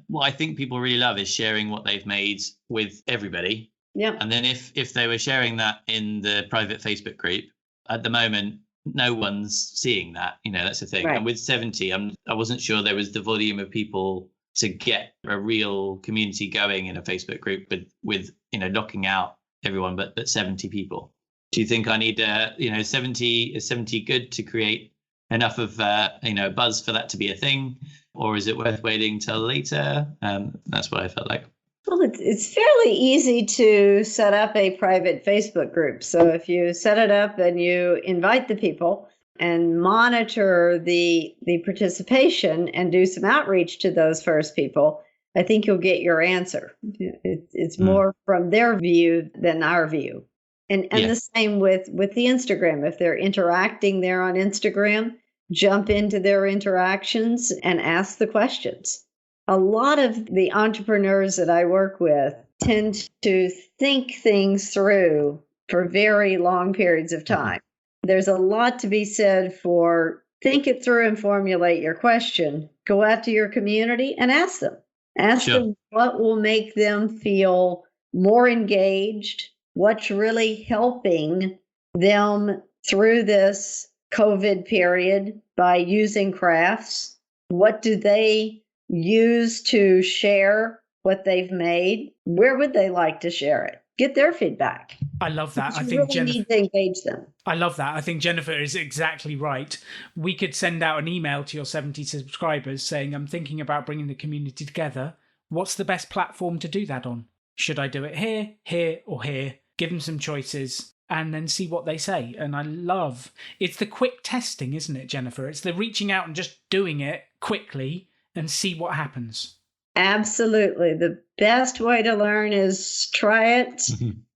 What I think people really love is sharing what they've made with everybody. Yeah. And then if they were sharing that in the private Facebook group, at the moment, no one's seeing that. That's the thing. Right. And with 70, I wasn't sure there was the volume of people to get a real community going in a Facebook group with knocking out everyone but 70 people. Do you think I need 70? Is 70 good to create enough of buzz for that to be a thing? Or is it worth waiting till later? That's what I felt like. Well, it's fairly easy to set up a private Facebook group. So if you set it up and you invite the people and monitor the participation and do some outreach to those first people, I think you'll get your answer. It's more from their view than our view. And the same with the Instagram. If they're interacting there on Instagram, jump into their interactions and ask the questions. A lot of the entrepreneurs that I work with tend to think things through for very long periods of time. There's a lot to be said for think it through and formulate your question. Go out to your community and ask them. Ask them what will make them feel more engaged, what's really helping them through this COVID period by using crafts. What do they use to share what they've made? Where would they like to share it? Get their feedback. I love that. I think Jennifer need to engage them. I love that. I think Jennifer is exactly right. We could send out an email to your 70 subscribers saying, I'm thinking about bringing the community together. What's the best platform to do that on? Should I do it here, or here? Give them some choices and then see what they say. And I love, it's the quick testing, isn't it, Jennifer? It's the reaching out and just doing it quickly and see what happens. Absolutely. The best way to learn is try it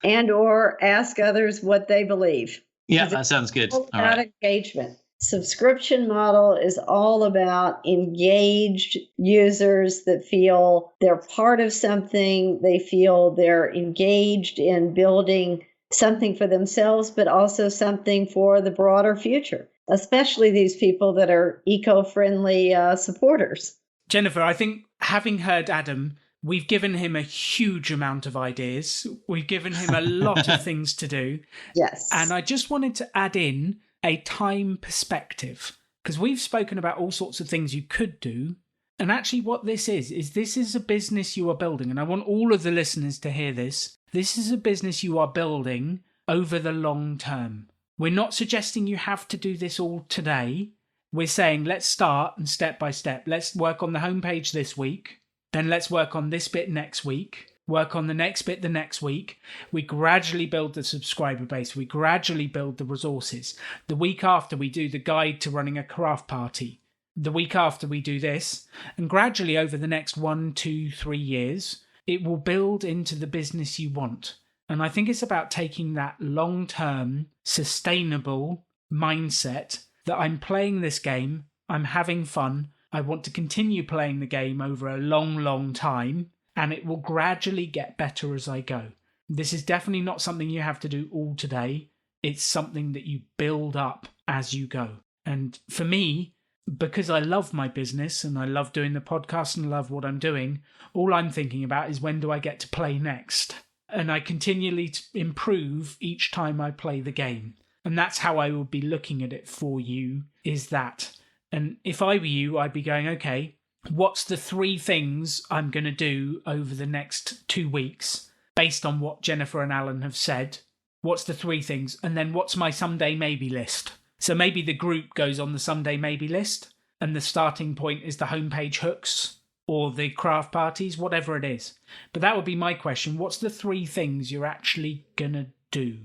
and or ask others what they believe. Yeah, that sounds good. All right. Engagement. Subscription model is all about engaged users that feel they're part of something. They feel they're engaged in building something for themselves, but also something for the broader future, especially these people that are eco-friendly supporters. Jennifer, I think having heard Adam, we've given him a huge amount of ideas. We've given him a lot of things to do. Yes. And I just wanted to add in a time perspective, because we've spoken about all sorts of things you could do. And actually what this is a business you are building. And I want all of the listeners to hear this. This is a business you are building over the long term. We're not suggesting you have to do this all today. We're saying let's start and step by step. Let's work on the homepage this week. Then let's work on this bit next week. Work on the next bit the next week. We gradually build the subscriber base. We gradually build the resources. The week after we do the guide to running a craft party. The week after we do this. And gradually over the next 1, 2, 3 years, it will build into the business you want. And I think it's about taking that long-term, sustainable mindset that I'm playing this game, I'm having fun, I want to continue playing the game over a long, long time, and it will gradually get better as I go. This is definitely not something you have to do all today. It's something that you build up as you go. And for me, because I love my business and I love doing the podcast and love what I'm doing, all I'm thinking about is when do I get to play next? And I continually improve each time I play the game. And that's how I would be looking at it for you, is that. And if I were you, I'd be going, okay, what's the 3 things I'm going to do over the next 2 weeks based on what Jennifer and Alan have said? What's the 3 things? And then what's my someday maybe list? So maybe the group goes on the someday maybe list and the starting point is the homepage hooks or the craft parties, whatever it is. But that would be my question. What's the 3 things you're actually going to do?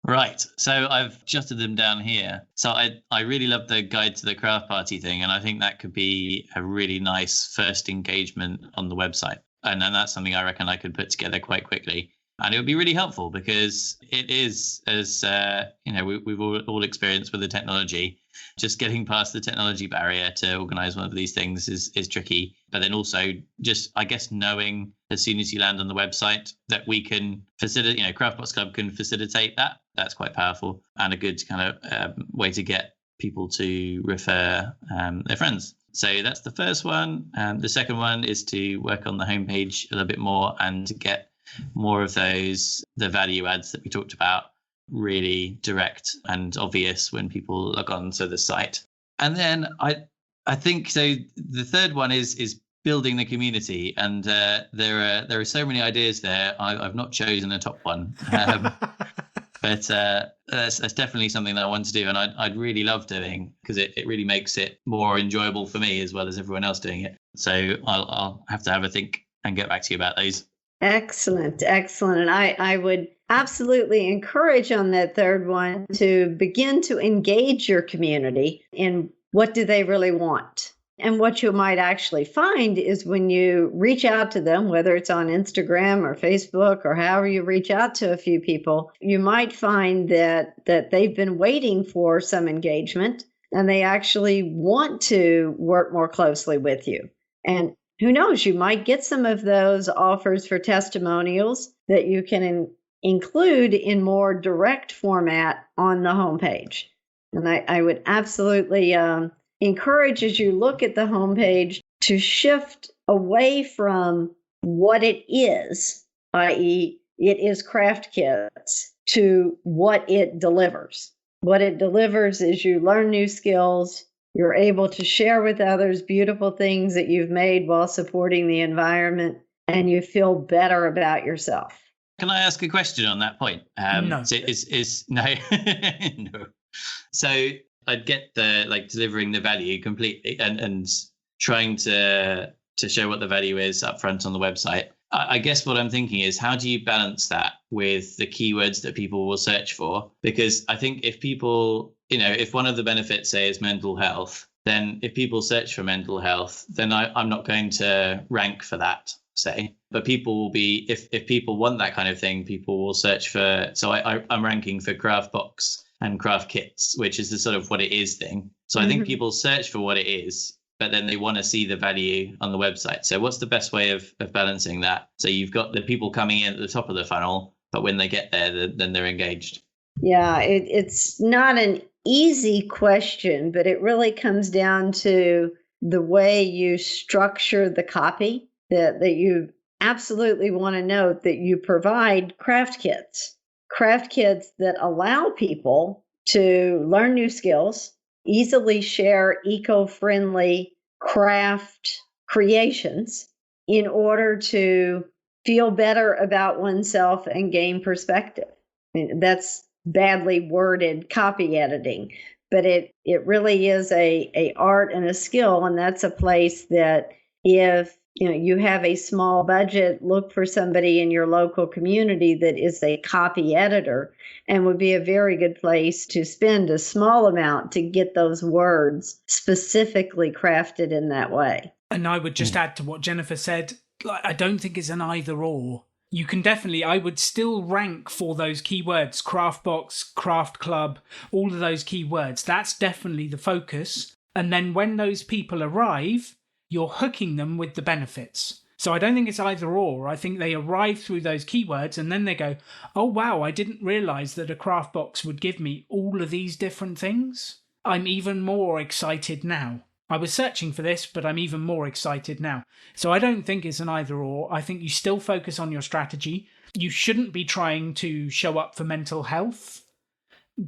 Right. So I've jotted them down here. So I really love the guide to the craft party thing. And I think that could be a really nice first engagement on the website. And then that's something I reckon I could put together quite quickly. And it would be really helpful because it is, as we've all experienced with the technology, just getting past the technology barrier to organize one of these things is tricky. But then also just, I guess, knowing as soon as you land on the website that we can facilitate, Craftbox Club can facilitate that. That's quite powerful and a good kind of way to get people to refer their friends. So that's the first one. The second one is to work on the homepage a little bit more and to get more of the value adds that we talked about, really direct and obvious when people log on to the site. And then I think so. The third one is building the community, and there are so many ideas there. I've not chosen a top one, but that's definitely something that I want to do, and I'd really love doing because it really makes it more enjoyable for me as well as everyone else doing it. So I'll have to have a think and get back to you about those. Excellent. And I would absolutely encourage on that third one to begin to engage your community in what do they really want. And what you might actually find is when you reach out to them, whether it's on Instagram or Facebook or however you reach out to a few people, you might find that they've been waiting for some engagement and they actually want to work more closely with you. And who knows, you might get some of those offers for testimonials that you can include in more direct format on the homepage. And I would absolutely encourage, as you look at the homepage, to shift away from what it is, i.e., it is craft kits, to what it delivers. What it delivers is you learn new skills. You're able to share with others beautiful things that you've made while supporting the environment, and you feel better about yourself. Can I ask a question on that point? No. So no. No. So I'd get the delivering the value completely and trying to show what the value is up front on the website. I guess what I'm thinking is, how do you balance that with the keywords that people will search for? Because I think if people, if one of the benefits, say, is mental health, then if people search for mental health, then I'm not going to rank for that, say. But people will be, if people want that kind of thing, people will search for, so I'm ranking for craft box and craft kits, which is the sort of what it is thing. So I think people search for what it is, but then they want to see the value on the website. So what's the best way of balancing that? So you've got the people coming in at the top of the funnel, but when they get there, then they're engaged. Yeah, it's not an easy question, but it really comes down to the way you structure the copy, that you absolutely want to note that you provide craft kits that allow people to learn new skills, easily share eco-friendly craft creations in order to feel better about oneself and gain perspective. I mean, that's badly worded copy editing, but it really is a art and a skill, and that's a place that if you have a small budget, look for somebody in your local community that is a copy editor, and would be a very good place to spend a small amount to get those words specifically crafted in that way. And I would just add to what Jennifer said, I don't think it's an either or. You can definitely, I would still rank for those keywords, craft box, craft club, all of those keywords. That's definitely the focus. And then when those people arrive, you're hooking them with the benefits. So I don't think it's either or. I think they arrive through those keywords and then they go, oh, wow, I didn't realize that a craft box would give me all of these different things. I'm even more excited now. I was searching for this, but I'm even more excited now. So I don't think it's an either or. I think you still focus on your strategy. You shouldn't be trying to show up for mental health,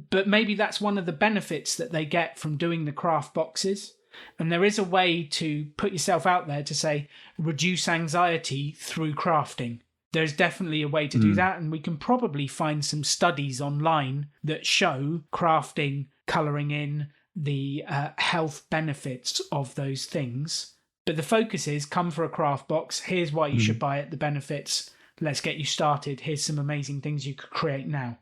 but maybe that's one of the benefits that they get from doing the craft boxes. And there is a way to put yourself out there to say, reduce anxiety through crafting. There's definitely a way to do that. And we can probably find some studies online that show crafting, colouring in, the health benefits of those things. But the focus is come for a craft box. Here's why you should buy it, the benefits. Let's get you started. Here's some amazing things you could create now.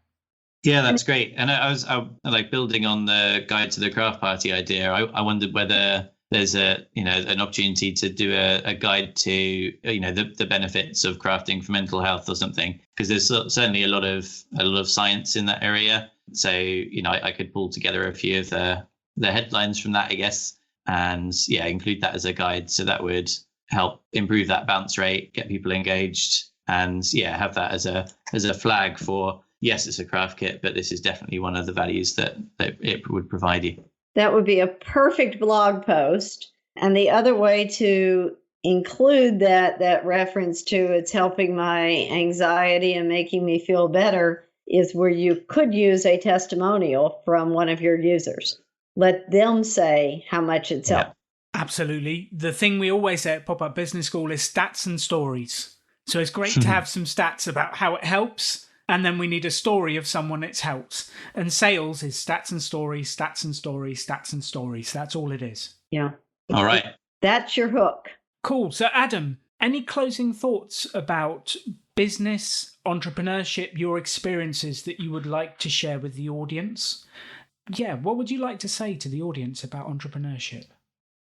Yeah, that's great. And I like building on the guide to the craft party idea. I wondered whether there's an opportunity to do a guide to the benefits of crafting for mental health or something, because there's certainly a lot of science in that area. So I could pull together a few of the headlines from that, I guess, and include that as a guide. So that would help improve that bounce rate, get people engaged, and have that as a flag for, yes, it's a craft kit, but this is definitely one of the values that it would provide you. That would be a perfect blog post. And the other way to include that reference to it's helping my anxiety and making me feel better is where you could use a testimonial from one of your users. Let them say how much it's helped. Absolutely. The thing we always say at Pop-Up Business School is stats and stories. So it's great to have some stats about how it helps. And then we need a story of someone it's helped. And sales is stats and stories, stats and stories, stats and stories. That's all it is. Yeah. All right. That's your hook. Cool. So Adam, any closing thoughts about business, entrepreneurship, your experiences that you would like to share with the audience? Yeah, what would you like to say to the audience about entrepreneurship?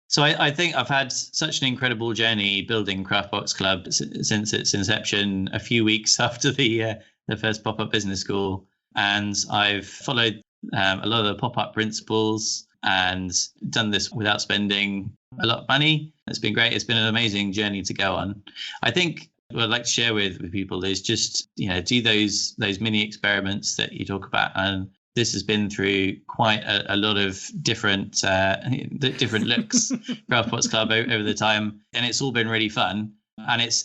So I think I've had such an incredible journey building Craftbox Club since its inception a few weeks after the first Pop-Up Business School. And I've followed a lot of the pop-up principles and done this without spending a lot of money. It's been great. It's been an amazing journey to go on. I think what I'd like to share with people is just, do those mini experiments that you talk about. And this has been through quite a lot of different looks, Craftbox Club over the time. And it's all been really fun. And it's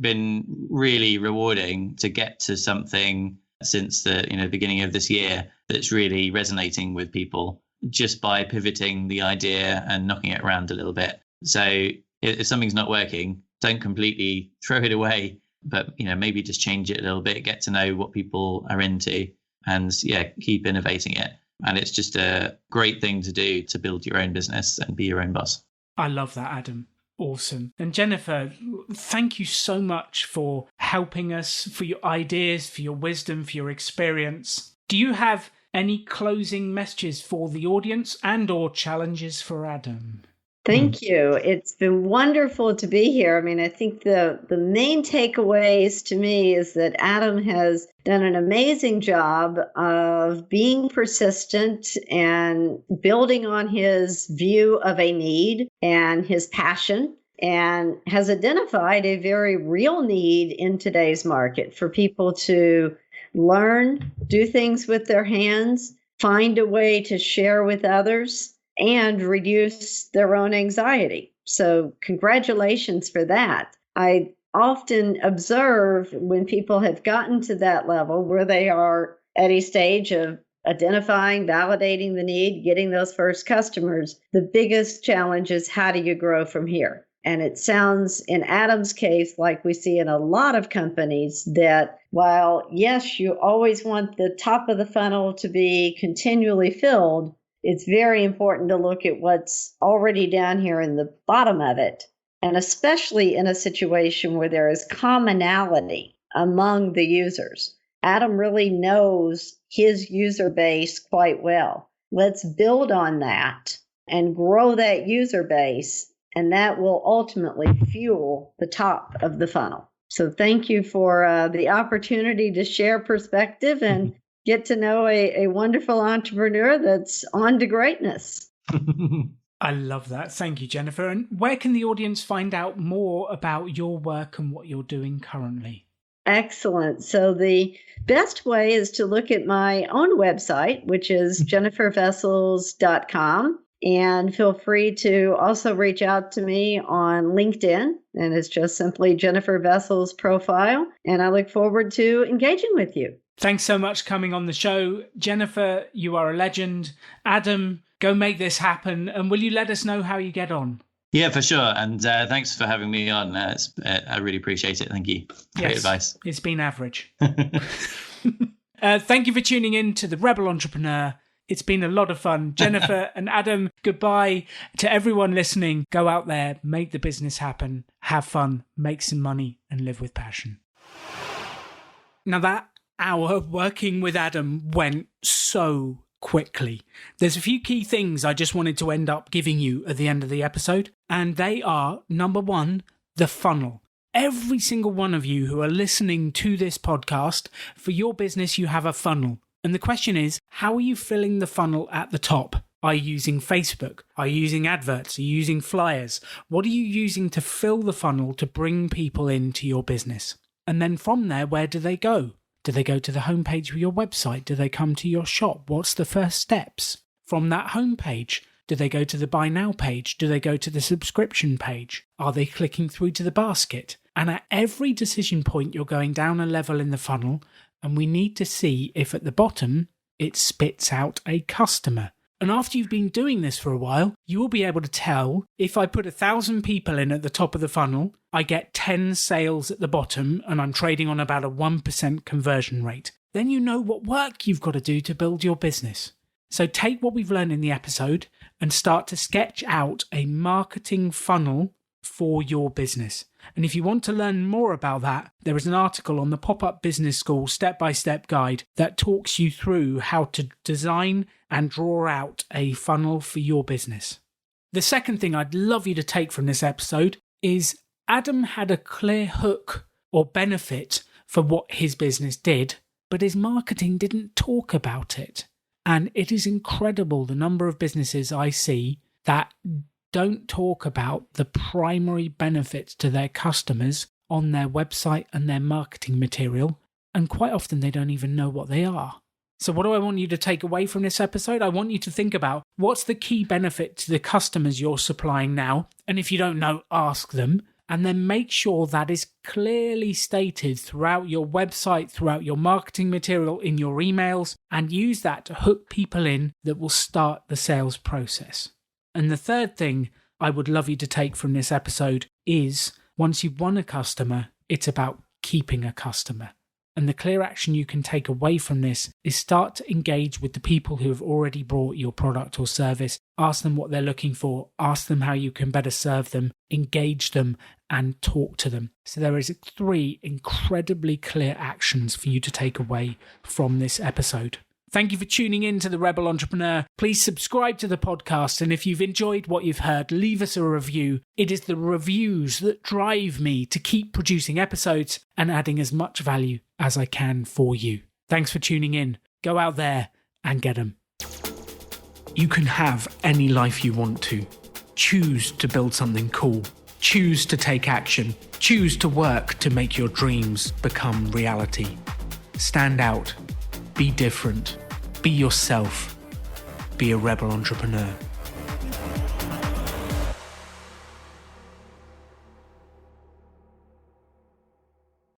been really rewarding to get to something since the beginning of this year that's really resonating with people, just by pivoting the idea and knocking it around a little bit. So if something's not working, don't completely throw it away, but maybe just change it a little bit, get to know what people are into, and keep innovating it. And it's just a great thing to do to build your own business and be your own boss. I love that, Adam. Awesome. And Jennifer, thank you so much for helping us, for your ideas, for your wisdom, for your experience. Do you have any closing messages for the audience and or challenges for Adam? Thank you. It's been wonderful to be here. I mean, I think the main takeaways to me is that Adam has done an amazing job of being persistent and building on his view of a need and his passion, and has identified a very real need in today's market for people to learn, do things with their hands, find a way to share with others, and reduce their own anxiety. So congratulations for that. I often observe when people have gotten to that level where they are at a stage of identifying, validating the need, getting those first customers, the biggest challenge is how do you grow from here? And it sounds in Adam's case like we see in a lot of companies that while, yes, you always want the top of the funnel to be continually filled, it's very important to look at what's already down here in the bottom of it. And especially in a situation where there is commonality among the users. Adam really knows his user base quite well. Let's build on that and grow that user base, and that will ultimately fuel the top of the funnel. So thank you for the opportunity to share perspective and get to know a wonderful entrepreneur that's on to greatness. I love that. Thank you, Jennifer. And where can the audience find out more about your work and what you're doing currently? Excellent. So the best way is to look at my own website, which is jennifervessels.com. And feel free to also reach out to me on LinkedIn, and it's just simply Jennifer Vessel's profile. And I look forward to engaging with you. Thanks so much for coming on the show. Jennifer, you are a legend. Adam, go make this happen. And will you let us know how you get on? Yeah, for sure. And thanks for having me on. I really appreciate it. Thank you. Great advice. It's been average. Thank you for tuning in to The Rebel Entrepreneur. It's been a lot of fun. Jennifer and Adam, goodbye. To everyone listening, go out there, make the business happen, have fun, make some money, and live with passion. Now that hour working with Adam went so quickly. There's a few key things I just wanted to end up giving you at the end of the episode, and they are, number one, the funnel. Every single one of you who are listening to this podcast, for your business, you have a funnel. And the question is, how are you filling the funnel at the top? Are you using Facebook? Are you using adverts? Are you using flyers? What are you using to fill the funnel to bring people into your business? And then from there, where do they go? Do they go to the homepage of your website? Do they come to your shop? What's the first steps? From that homepage, do they go to the buy now page? Do they go to the subscription page? Are they clicking through to the basket? And at every decision point, you're going down a level in the funnel, and we need to see if at the bottom it spits out a customer. And after you've been doing this for a while, you will be able to tell if I put 1,000 people in at the top of the funnel, I get 10 sales at the bottom, and I'm trading on about a 1% conversion rate. Then you know what work you've got to do to build your business. So take what we've learned in the episode and start to sketch out a marketing funnel for your business. And if you want to learn more about that, there is an article on the Pop-Up Business School step-by-step guide that talks you through how to design and draw out a funnel for your business. The second thing I'd love you to take from this episode is Adam had a clear hook or benefit for what his business did, but his marketing didn't talk about it. And it is incredible the number of businesses I see that don't talk about the primary benefits to their customers on their website and their marketing material, and quite often they don't even know what they are. So what do I want you to take away from this episode? I want you to think about what's the key benefit to the customers you're supplying now, and if you don't know, ask them, and then make sure that is clearly stated throughout your website, throughout your marketing material, in your emails, and use that to hook people in that will start the sales process. And the third thing I would love you to take from this episode is, once you've won a customer, it's about keeping a customer. And the clear action you can take away from this is start to engage with the people who have already bought your product or service. Ask them what they're looking for. Ask them how you can better serve them. Engage them and talk to them. So there is 3 incredibly clear actions for you to take away from this episode. Thank you for tuning in to The Rebel Entrepreneur. Please subscribe to the podcast, and if you've enjoyed what you've heard, leave us a review. It is the reviews that drive me to keep producing episodes and adding as much value as I can for you. Thanks for tuning in. Go out there and get them. You can have any life you want to. Choose to build something cool. Choose to take action. Choose to work to make your dreams become reality. Stand out. Be different. Be yourself. Be a rebel entrepreneur.